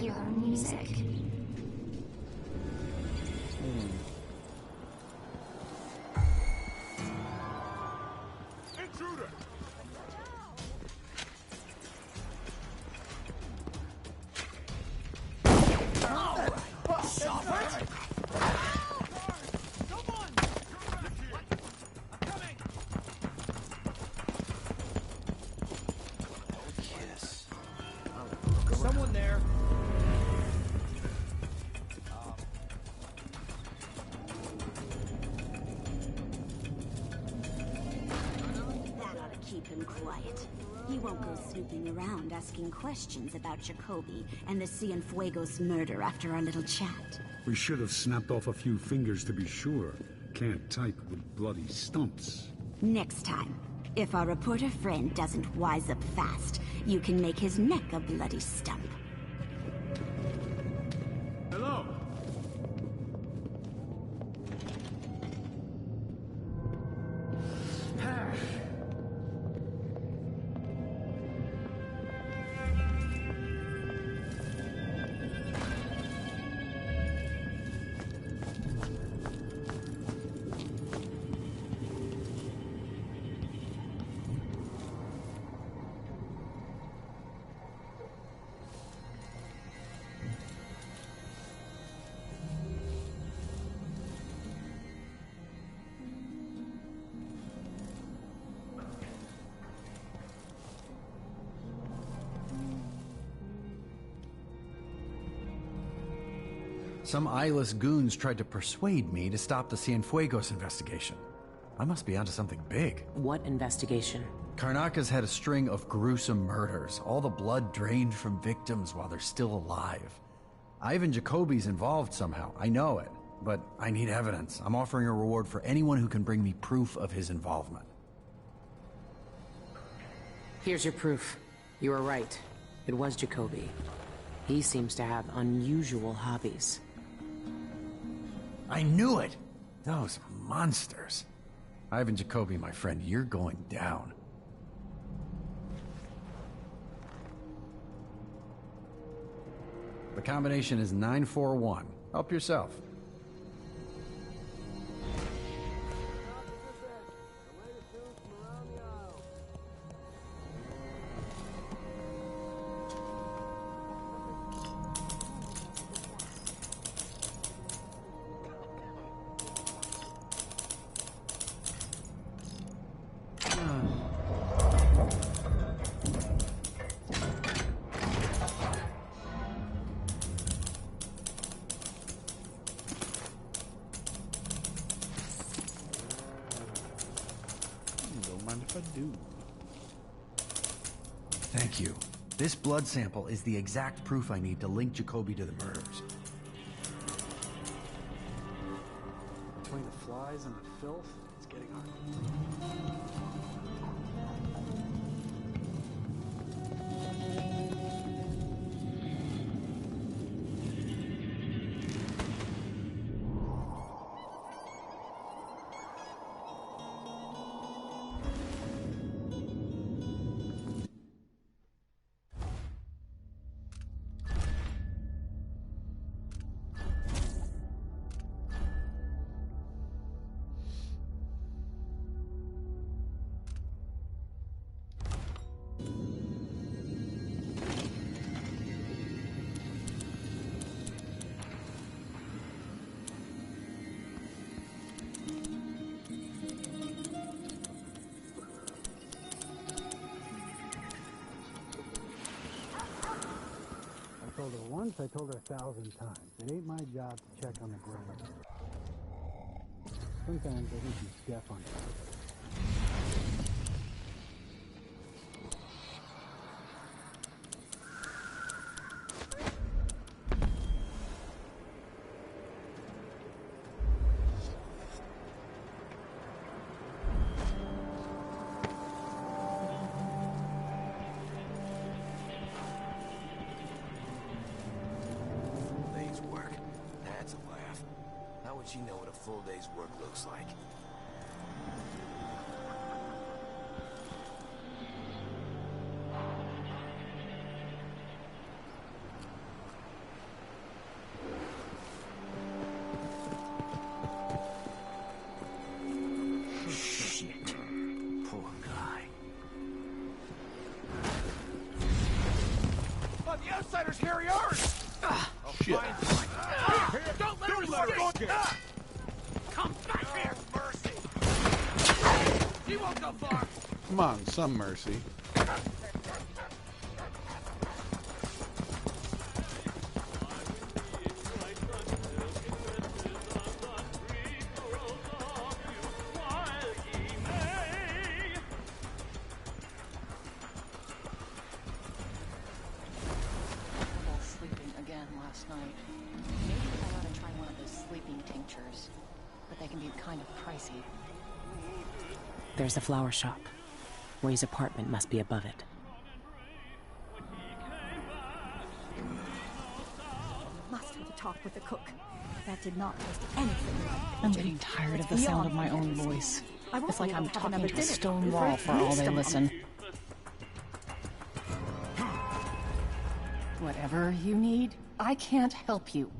hear our music. Intruder! Someone there. Gotta keep him quiet. He won't go snooping around asking questions about Jacoby and the Cienfuegos murder after our little chat. We should have snapped off a few fingers to be sure. Can't type with bloody stumps. Next time, if our reporter friend doesn't wise up fast, you can make his neck a bloody stump. Hello? Some eyeless goons tried to persuade me to stop the Cienfuegos investigation. I must be onto something big. What investigation? Karnaka's had a string of gruesome murders, all the blood drained from victims while they're still alive. Ivan Jacoby's involved somehow, I know it, but I need evidence. I'm offering a reward for anyone who can bring me proof of his involvement. Here's your proof. You were right. It was Jacoby. He seems to have unusual hobbies. I knew it! Those monsters. Ivan Jacoby, my friend, you're going down. The combination is 941. Help yourself. Thank you. This blood sample is the exact proof I need to link Jacoby to the murders. Between the flies and the filth, it's getting hard. I told her once, I told her 1,000 times. It ain't my job to check on the ground. Sometimes I think she's deaf on purpose. She know what a full day's work looks like. let her carry ours! Shit. Don't let her escape! Come back here! Mercy! He won't go far! Come on, some mercy. Sleeping again last night. Maybe I ought to try one of those sleeping tinctures, but they can be kind of pricey. There's the flower shop. Way's apartment must be above it. Must have a talk with the cook. That did not taste anything like the I'm kitchen. getting tired of the It's sound of beyond my own medicine. voice. I won't It's like be I'm able to have talking another to a dinner stone for wall at for all least they a month. listen. Whatever you need, I can't help you.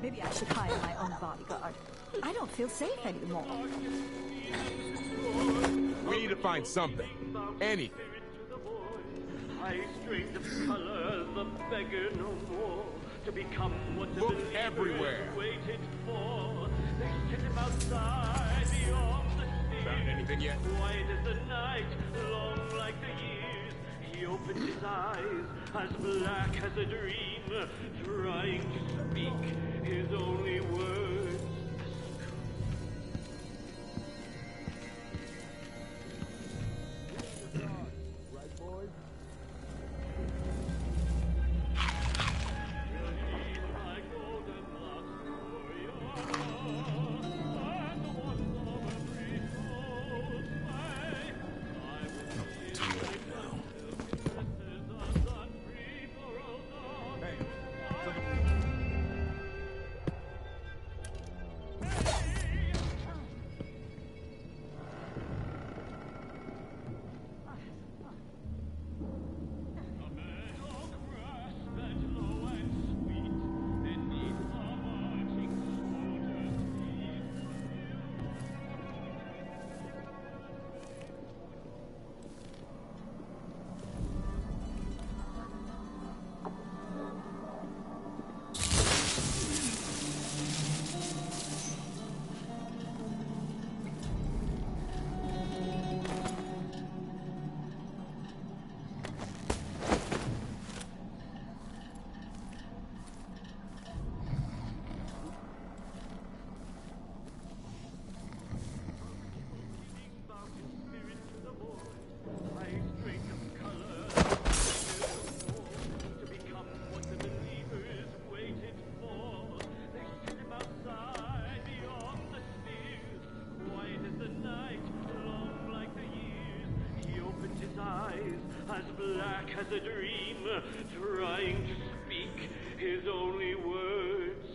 Maybe I should hire my own bodyguard. I don't feel safe anymore. We need to find something. Anything. I straight of color, the beggar no more, to become what the Look believers everywhere. waited for. They set him outside beyond the sphere. Found anything yet? Quiet as the night, long like the years. He opened his eyes, as black as a dream, trying to speak his only words. As black as a dream, trying to speak his only words.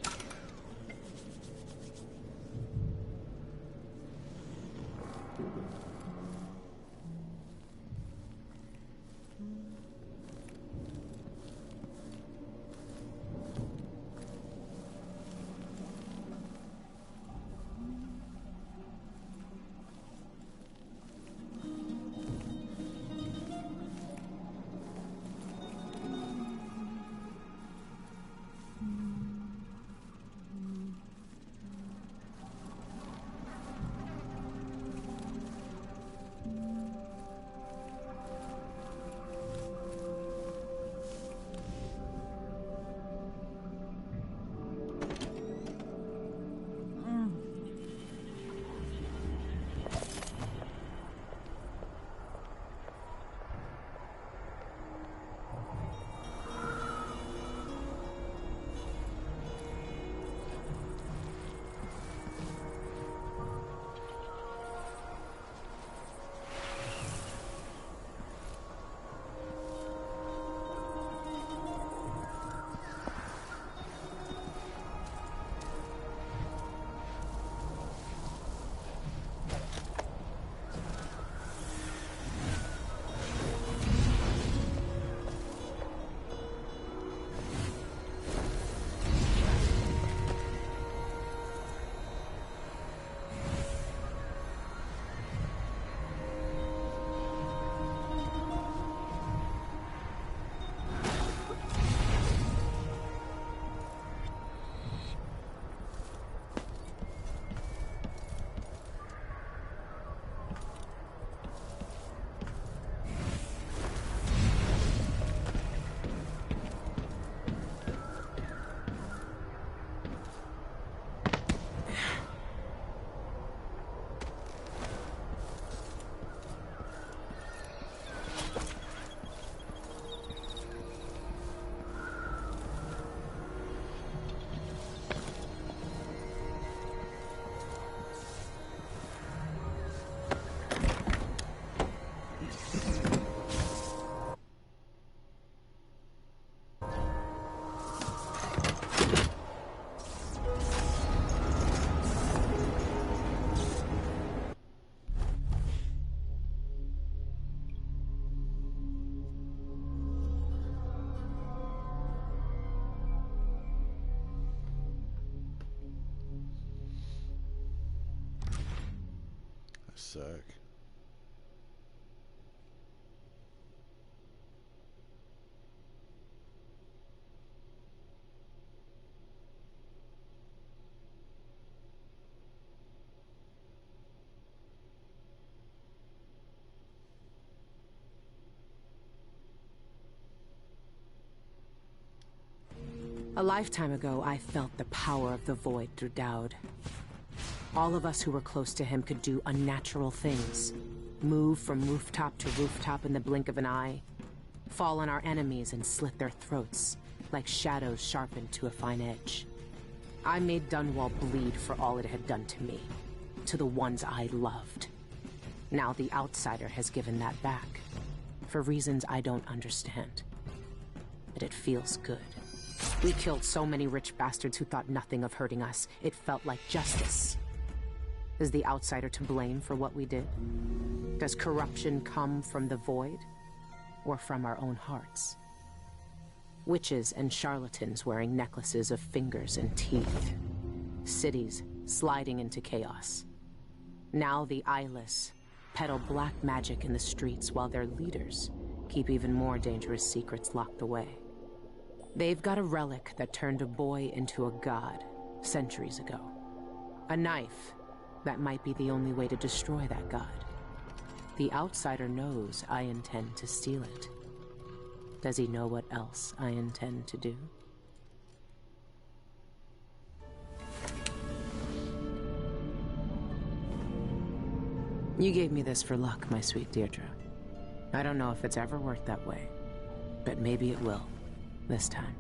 Suck. A lifetime ago, I felt the power of the Void through Dowd. All of us who were close to him could do unnatural things. Move from rooftop to rooftop in the blink of an eye. Fall on our enemies and slit their throats, like shadows sharpened to a fine edge. I made Dunwall bleed for all it had done to me, to the ones I loved. Now the Outsider has given that back, for reasons I don't understand. But it feels good. We killed so many rich bastards who thought nothing of hurting us. It felt like justice. Is the Outsider to blame for what we did? Does corruption come from the Void, or from our own hearts? Witches and charlatans wearing necklaces of fingers and teeth. Cities sliding into chaos. Now the eyeless peddle black magic in the streets while their leaders keep even more dangerous secrets locked away. They've got a relic that turned a boy into a god centuries ago. A knife that might be the only way to destroy that god. The Outsider knows I intend to steal it. Does he know what else I intend to do? You gave me this for luck, my sweet Deirdre. I don't know if it's ever worked that way, but maybe it will, this time.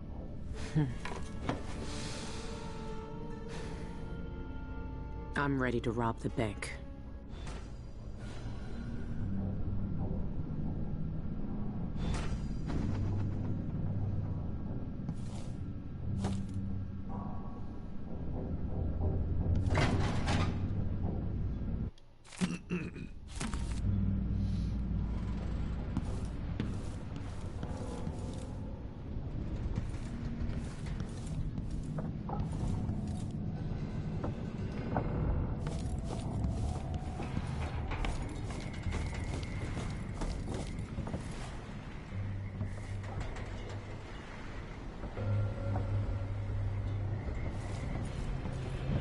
I'm ready to rob the bank.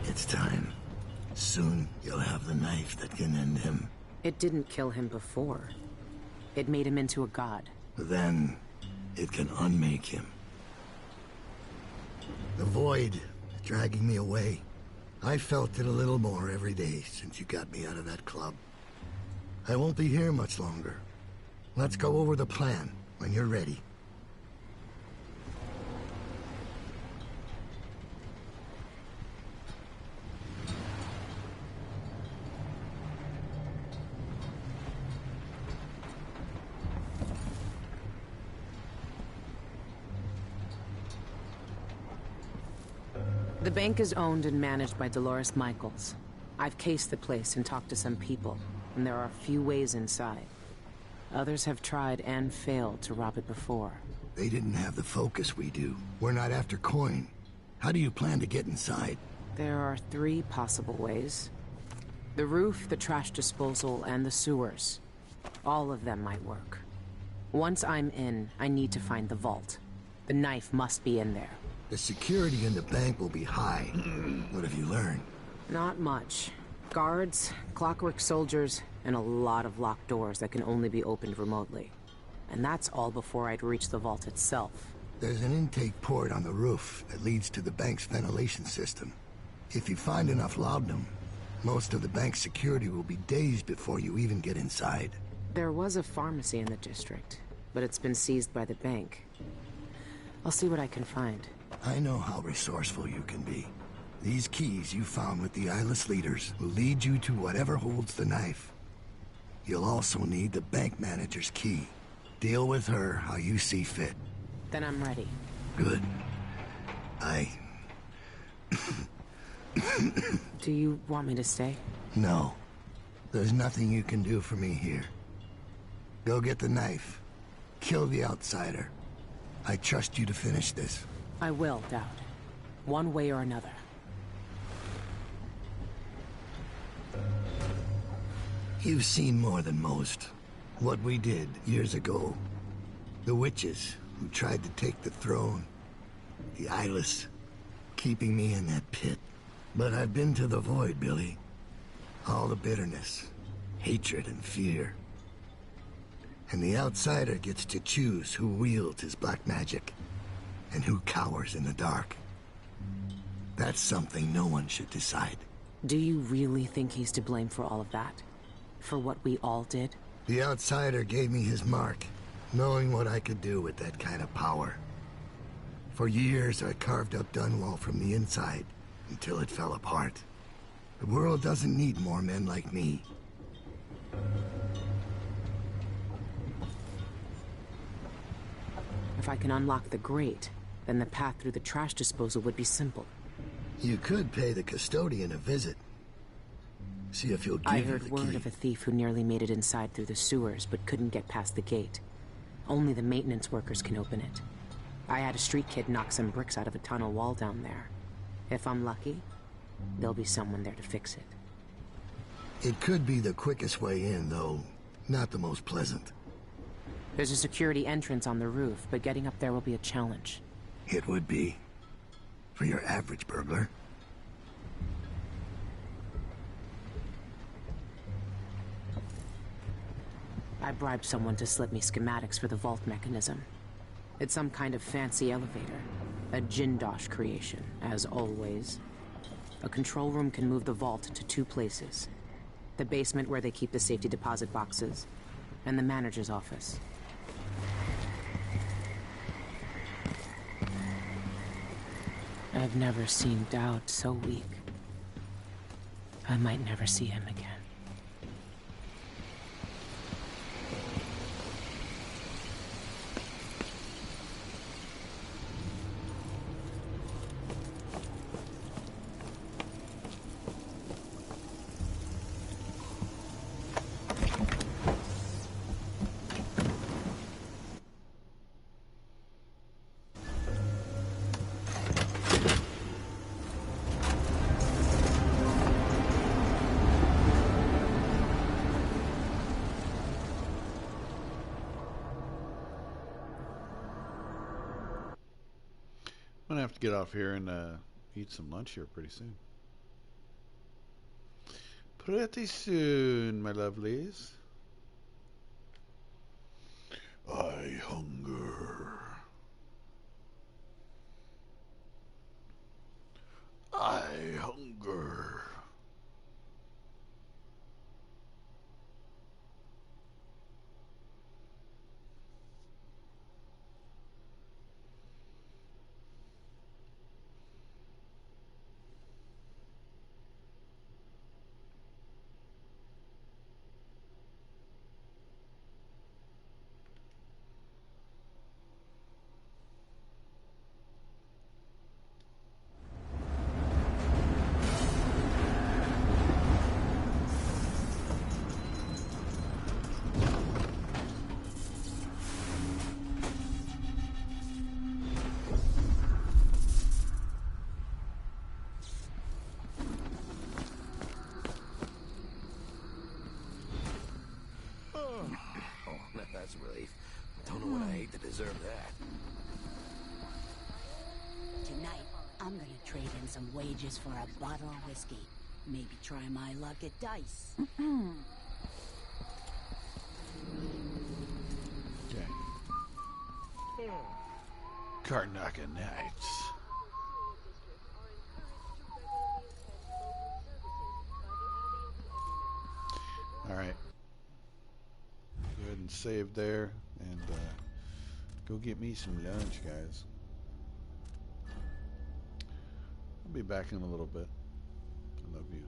It's time. Soon, you'll have the knife that can end him. It didn't kill him before. It made him into a god. Then, it can unmake him. The Void, dragging me away. I felt it a little more every day since you got me out of that club. I won't be here much longer. Let's go over the plan when you're ready. The bank is owned and managed by Dolores Michaels. I've cased the place and talked to some people, and there are a few ways inside. Others have tried and failed to rob it before. They didn't have the focus we do. We're not after coin. How do you plan to get inside? There are 3 possible ways. The roof, the trash disposal, and the sewers. All of them might work. Once I'm in, I need to find the vault. The knife must be in there. The security in the bank will be high. What have you learned? Not much. Guards, clockwork soldiers, and a lot of locked doors that can only be opened remotely. And that's all before I'd reach the vault itself. There's an intake port on the roof that leads to the bank's ventilation system. If you find enough laudanum, most of the bank's security will be days before you even get inside. There was a pharmacy in the district, but it's been seized by the bank. I'll see what I can find. I know how resourceful you can be. These keys you found with the eyeless leaders will lead you to whatever holds the knife. You'll also need the bank manager's key. Deal with her how you see fit. Then I'm ready. Good. Do you want me to stay? No. There's nothing you can do for me here. Go get the knife. Kill the outsider. I trust you to finish this. I will, Dowd. One way or another. You've seen more than most. What we did years ago. The witches who tried to take the throne. The eyeless. Keeping me in that pit. But I've been to the void, Billy. All the bitterness, hatred, and fear. And the outsider gets to choose who wields his black magic, and who cowers in the dark. That's something no one should decide. Do you really think he's to blame for all of that? For what we all did? The outsider gave me his mark, knowing what I could do with that kind of power. For years, I carved up Dunwall from the inside, until it fell apart. The world doesn't need more men like me. If I can unlock the grate, then the path through the trash disposal would be simple. You could pay the custodian a visit. See if he'll give I you heard the word key. of a thief who nearly made it inside through the sewers, but couldn't get past the gate. Only the maintenance workers can open it. I had a street kid knock some bricks out of a tunnel wall down there. If I'm lucky, there'll be someone there to fix it. It could be the quickest way in, though not the most pleasant. There's a security entrance on the roof, but getting up there will be a challenge. It would be. For your average burglar. I bribed someone to slip me schematics for the vault mechanism. It's some kind of fancy elevator. A Jindosh creation, as always. A control room can move the vault to two places. The basement where they keep the safety deposit boxes, and the manager's office. I've never seen Dowd so weak. I might never see him again. I'm gonna have to get off here and eat some lunch here pretty soon. Pretty soon, my lovelies. I hunger. I hunger. That's a relief. Don't know what I ate to deserve that. Tonight, I'm gonna trade in some wages for a bottle of whiskey. Maybe try my luck at dice. Okay. Karnaka Nights. Alright. Go ahead and save there and go get me some lunch, guys. I'll be back in a little bit. I love you.